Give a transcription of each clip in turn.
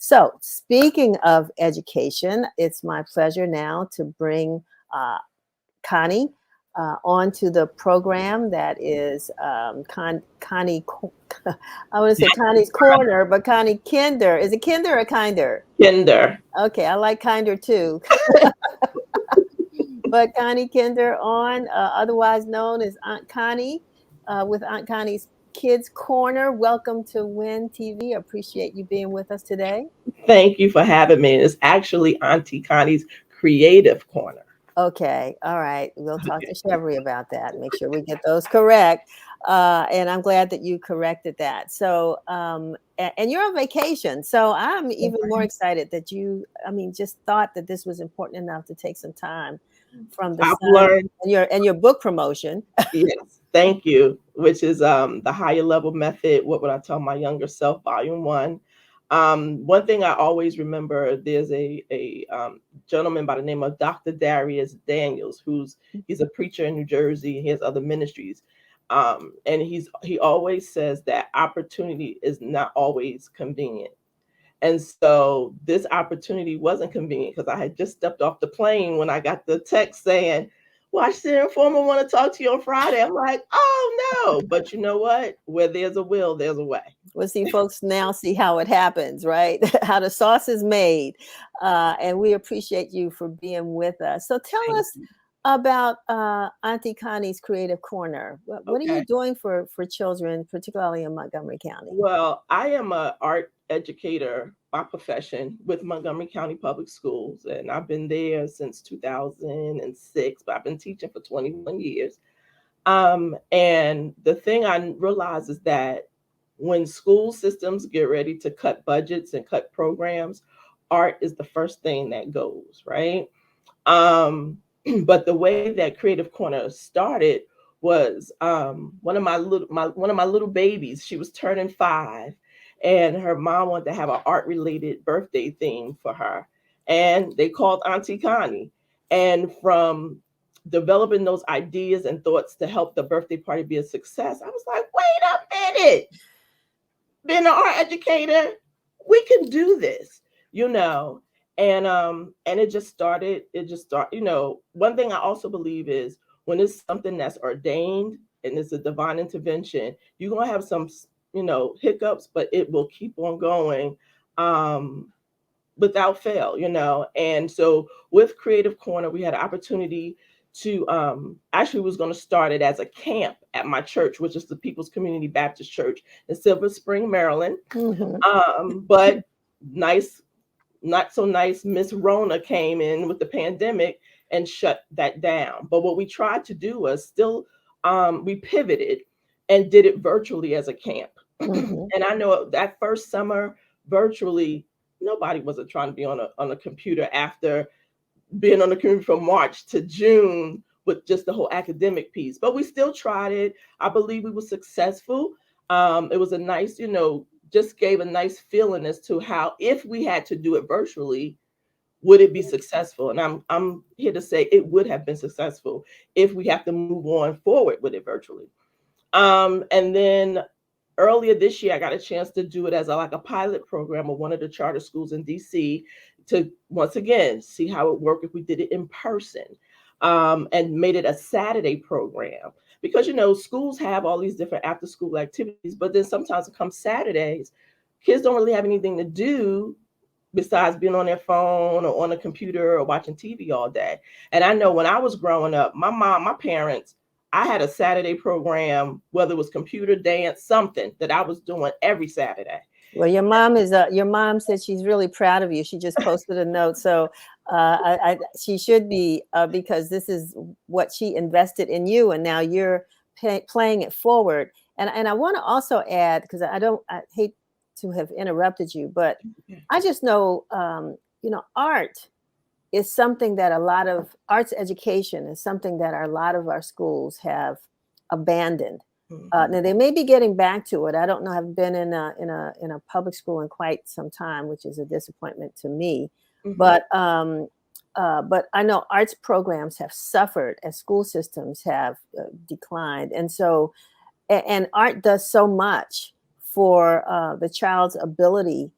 So, speaking of education, it's my pleasure now to bring Connie onto the program that is Connie. I want to say Connie's Corner, but Connie Kinder. Is it Kinder or Kinder? Kinder. Okay, I like Kinder too. But Connie Kinder otherwise known as Aunt Connie, with Aunt Connie's Kids Corner. Welcome to Win TV. Appreciate you being with us today. Thank you for having me. It's actually Auntie Connie's Creative Corner. Okay, all right. We'll talk to Shevry about that. Make sure we get those correct. And I'm glad that you corrected that. So, and you're on vacation, so I'm even more excited that just thought that this was important enough to take some time from the I've sun learned, and your book promotion. yes, thank you, which is the higher level method. What would I tell my younger self? Volume 1. One thing I always remember, there's a gentleman by the name of Dr. Darius Daniels, he's a preacher in New Jersey. He has other ministries. And he always says that opportunity is not always convenient. And so this opportunity wasn't convenient because I had just stepped off the plane when I got the text saying, Washington Informer want to talk to you on Friday. I'm like, oh no. But you know what? Where there's a will, there's a way. We'll see folks now see how it happens, right? How the sauce is made. And we appreciate you for being with us. So tell us about Auntie Connie's Creative Corner. What are you doing for children, particularly in Montgomery County? Well, I am an art educator by profession with Montgomery County Public Schools, and I've been there since 2006, but I've been teaching for 21 years. And the thing I realize is that when school systems get ready to cut budgets and cut programs, art is the first thing that goes, right? But the way that Creative Corner started was one of my little babies. She was turning 5, and her mom wanted to have an art related birthday theme for her, and they called Auntie Connie. And from developing those ideas and thoughts to help the birthday party be a success, I was like, wait a minute, being an art educator, we can do this, you know. And it just started. One thing I also believe is when it's something that's ordained and it's a divine intervention, you're gonna have some hiccups, but it will keep on going um without fail. And so with Creative Corner, we had an opportunity to actually was going to start it as a camp at my church, which is the People's Community Baptist Church in Silver Spring, Maryland. But nice, not so nice Miss Rona came in with the pandemic and shut that down. But what we tried to do was still we pivoted and did it virtually as a camp. And I know that first summer virtually, nobody wasn't trying to be on a computer after being on the computer from March to June with just the whole academic piece. But we still tried it. I believe we were successful. It was a nice, just gave a nice feeling as to how, if we had to do it virtually, would it be successful? And I'm here to say it would have been successful if we have to move on forward with it virtually. And then earlier this year, I got a chance to do it as like a pilot program with one of the charter schools in DC to once again see how it worked if we did it in person, and made it a Saturday program. Because schools have all these different after school activities, but then sometimes it comes Saturdays, kids don't really have anything to do besides being on their phone or on a computer or watching TV all day. And I know when I was growing up, my parents, I had a Saturday program, whether it was computer, dance, something that I was doing every Saturday. Well, your mom said she's really proud of you. She just posted a note. So she should be, because this is what she invested in you, and now you're playing it forward. And I want to also add, because I hate to have interrupted you, but I just know, art is something that arts education is something that a lot of our schools have abandoned. Now they may be getting back to it. I don't know. I've been in a public school in quite some time, which is a disappointment to me. But I know arts programs have suffered as school systems have declined, and so art does so much for the child's ability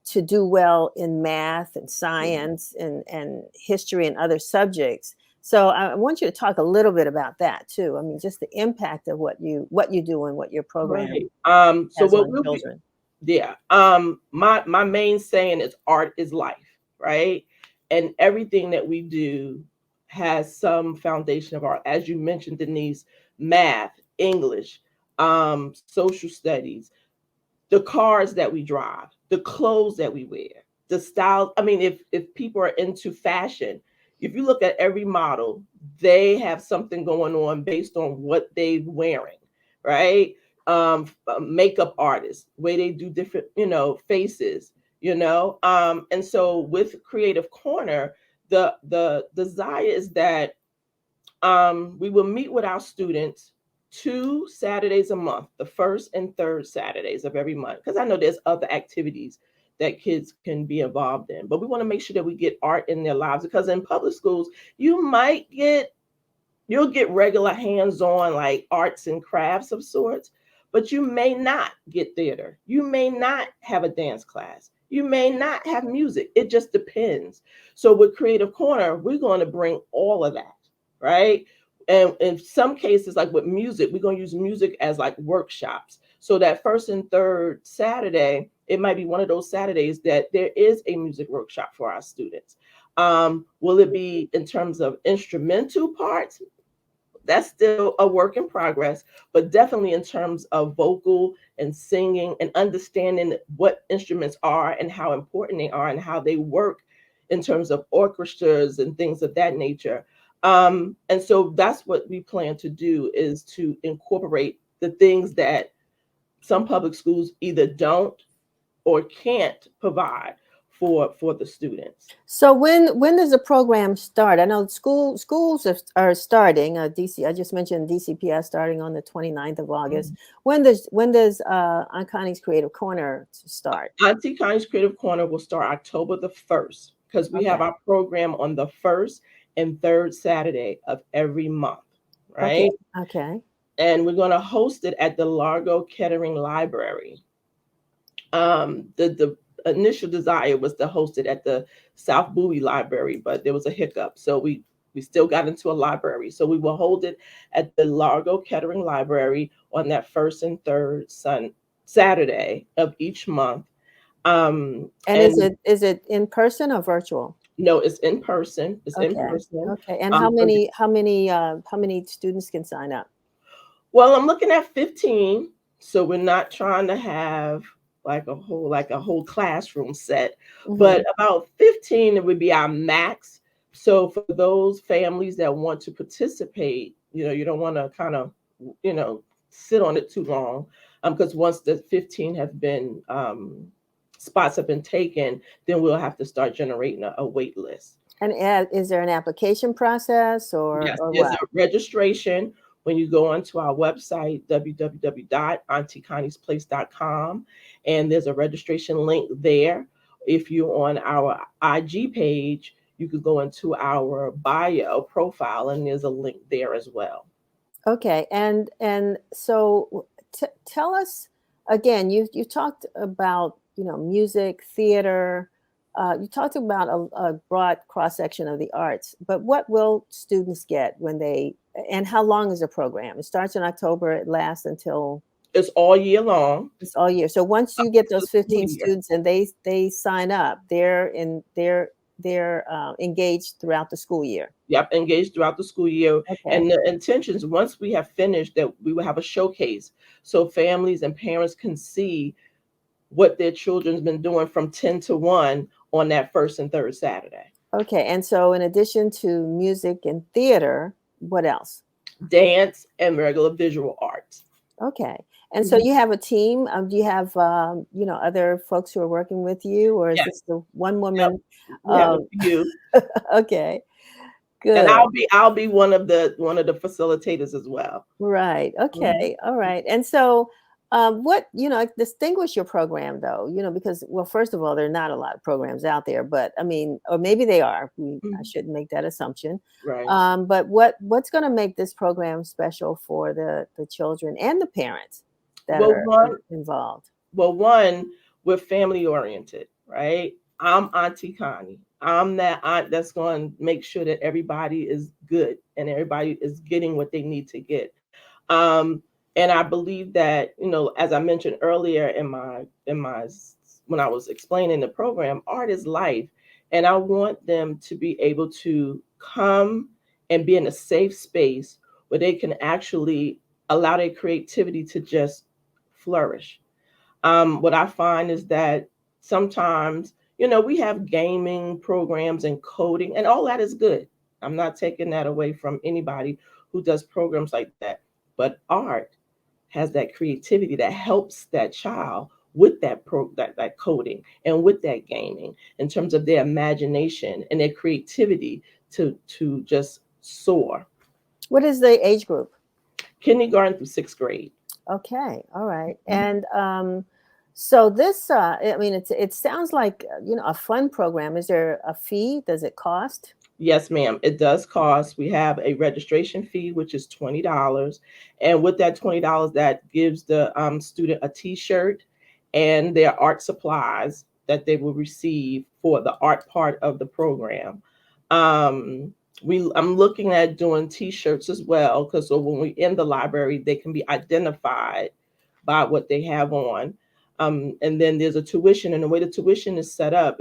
to do well in math and science and history and other subjects. So I want you to talk a little bit about that too. I mean, just the impact of what you do and what your program Right. So has what on we'll be, children. yeah. My main saying is art is life, right? And everything that we do has some foundation of art. As you mentioned, Denise, math, English, social studies, the cars that we drive, the clothes that we wear, the style. I mean, if people are into fashion, if you look at every model, they have something going on based on what they're wearing, right? Makeup artists, way they do different, faces, and so with Creative Corner, the desire is that we will meet with our students 2 Saturdays a month, the first and third Saturdays of every month, because I know there's other activities that kids can be involved in, but we want to make sure that we get art in their lives, because in public schools, you'll get regular hands-on like arts and crafts of sorts, but you may not get theater. You may not have a dance class. You may not have music. It just depends. So with Creative Corner, we're going to bring all of that, right? And in some cases, like with music, we're going to use music as like workshops. So that first and third Saturday, it might be one of those Saturdays that there is a music workshop for our students. Will it be in terms of instrumental parts? That's still a work in progress, but definitely in terms of vocal and singing and understanding what instruments are and how important they are and how they work in terms of orchestras and things of that nature. And so that's what we plan to do, is to incorporate the things that some public schools either don't or can't provide for the students. So when does the program start? I know schools are starting. DC, I just mentioned DCPS starting on the 29th of August. When does Aunt Connie's Creative Corner start? Auntie Connie's Creative Corner will start October the 1st, because we have Okay. our program on the first and third Saturday of every month, Okay. right? Okay. And we're going to host it at the Largo Kettering Library. The initial desire was to host it at the South Bowie Library, but there was a hiccup. So we still got into a library. So we will hold it at the Largo Kettering Library on that first and third Saturday of each month. And And is it in person or virtual? no, it's in person. It's in Okay. person. Okay. And For the, how many students can sign up? well, I'm looking at 15, so we're not trying to have like a whole classroom set, Hmm. but about 15 it would be our max. So for those families that want to participate, you don't want to kind of, you know, sit on it too long, because once the 15 have been spots have been taken, then we'll have to start generating a wait list. And is there an application process Yes, or there's what? a registration when you go onto our website, www.aunticonniesplace.com, and there's a registration link there. If you're on our IG page, you could go into our bio profile, and there's a link there as well. Okay, and so tell us again. You talked about music, theater. You talked about a broad cross section of the arts. But what will students get when they and how long is the program? It starts in October. It lasts until It's all year long, it's all year. So once you up get to the those school 15 year. students and they sign up, they're engaged throughout the school year. Yep, engaged throughout the school year. Okay. And the intentions, once we have finished, that we will have a showcase so families and parents can see what their children's been doing from 10 to 1 on that first and third Saturday. Okay, and so in addition to music and theater, what else? Dance and regular visual arts. Okay, and so Mhm. you have a team. Do you have other folks who are working with you, or is Yes, this the one yep. woman? We have a Um, few. okay, And good. I'll be one of the facilitators as well. Right. Mhm. Okay. All right. And so, what distinguish your program though? Because well, first of all, there are not a lot of programs out there, but I mean, or maybe they are. I Mhm. shouldn't make that assumption. Right. But what's going to make this program special for the children and the parents that Well, are one involved? well, one, we're family oriented. right? I'm Auntie Connie. I'm that aunt that's going to make sure that everybody is good and everybody is getting what they need to get. Um, and I believe that, as I mentioned earlier when I was explaining the program, art is life, and I want them to be able to come and be in a safe space where they can actually allow their creativity to just flourish. What I find is that sometimes, we have gaming programs and coding, and all that is good. I'm not taking that away from anybody who does programs like that. But art has that creativity that helps that child with that coding and with that gaming in terms of their imagination and their creativity to just soar. What is the age group? Kindergarten through sixth grade. Okay, all right. And so this, I mean, it sounds like a fun program. Is there a fee? Does it cost? Yes, ma'am. It does cost. We have a registration fee, which is $20, and with that $20, that gives the student a T-shirt and their art supplies that they will receive for the art part of the program. Um, I'm looking at doing T-shirts as well, because so when we in the library, they can be identified by what they have on. And then there's a tuition, and the way the tuition is set up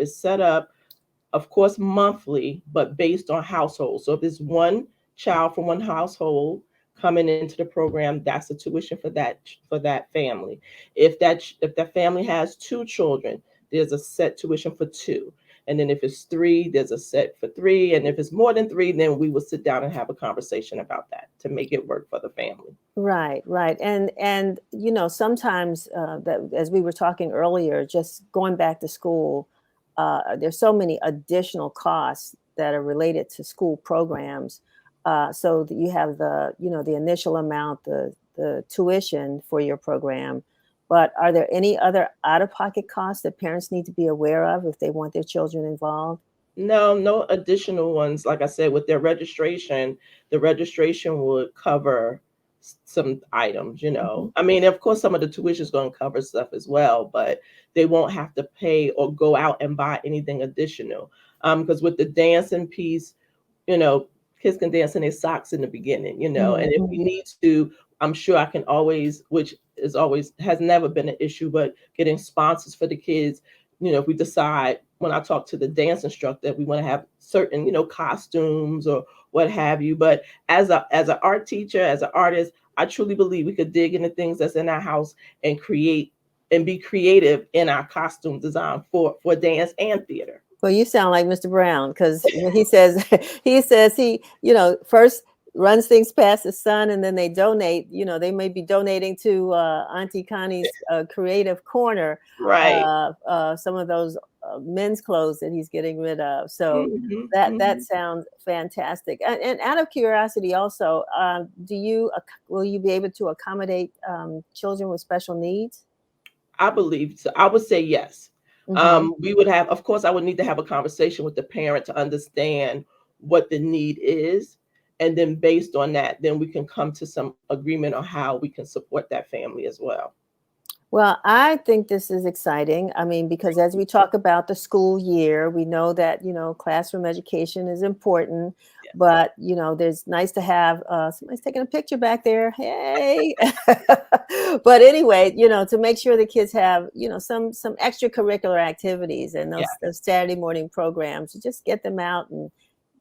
of course, monthly, but based on household. So if it's one child from one household coming into the program, that's the tuition for that family. If that family has two children, there's a set tuition for two. And then if it's three, there's a set for three. And if it's more than three, then we will sit down and have a conversation about that to make it work for the family. Right, right. And sometimes that, as we were talking earlier, just going back to school, there's so many additional costs that are related to school programs. So that you have the initial amount, the tuition for your program. But are there any other out-of-pocket costs that parents need to be aware of if they want their children involved? No, no additional ones. Like I said, with their registration, the registration would cover some items, Mhm. I mean, of course, some of the tuition is going to cover stuff as well, but they won't have to pay or go out and buy anything additional. Because with the dancing piece, you know, kids can dance in their socks in the beginning, and if we Mhm. need to, I'm sure I can always, which is always has never been an issue, but getting sponsors for the kids, if we decide when I talk to the dance instructor, we want to have certain, costumes or what have you. But as an art teacher, as an artist, I truly believe we could dig into things that's in our house and create and be creative in our costume design for dance and theater. Well, you sound like Mr. Brown because when he says he first runs things past his son and then they donate. They may be donating to Auntie Connie's Creative Corner Right. some of those men's clothes that he's getting rid of. So Hmm. that Hmm. sounds fantastic. And out of curiosity, also, will you be able to accommodate children with special needs? I believe so. I would say yes. Hmm. We would have, of course, I would need to have a conversation with the parent to understand what the need is. And then based on that, then we can come to some agreement on how we can support that family as well. Well, I think this is exciting. I mean, because as we talk about the school year, we know that, classroom education is important, Yes. but, there's nice to have somebody's taking a picture back there. Hey. But anyway, to make sure the kids have, some extracurricular activities and Yeah. those Saturday morning programs, just get them out and,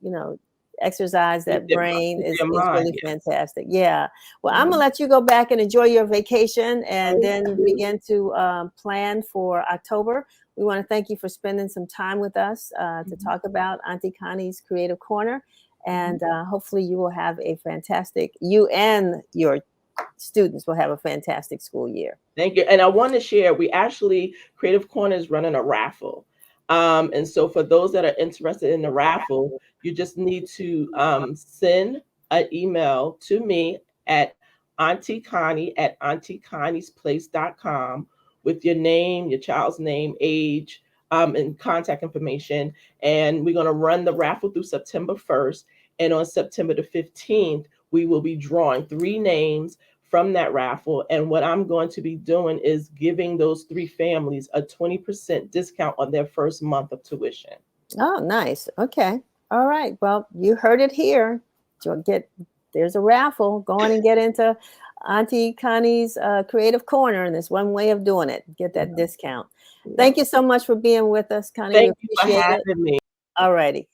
you know, exercise Keep that their, brain keep is their is mind. really Yes. fantastic. Yeah. Well, I'm gonna Mhm. let you go back and enjoy your vacation and Thank then you. begin to plan for October. We want to thank you for spending some time with us to Mhm. talk about Auntie Connie's Creative Corner. Mhm. And hopefully you will have you and your students will have a fantastic school year. Thank you. And I want to share, we actually, Creative Corner is running a raffle. And so for those that are interested in the raffle, you just need to send an email to me at Auntie Connie at AuntieConnie'sPlace.com with your name, your child's name, age, and contact information. And we're going to run the raffle through September 1st. And on September the 15th, we will be drawing three names from that raffle. And what I'm going to be doing is giving those 3 families a 20% discount on their first month of tuition. Oh, nice. Okay. All right. Well, you heard it here. There's a raffle. Go on and get into Auntie Connie's Creative Corner, and there's one way of doing it. Get that discount. Yeah. Thank you so much for being with us, Connie. We Thank you for appreciate it. having me. All righty.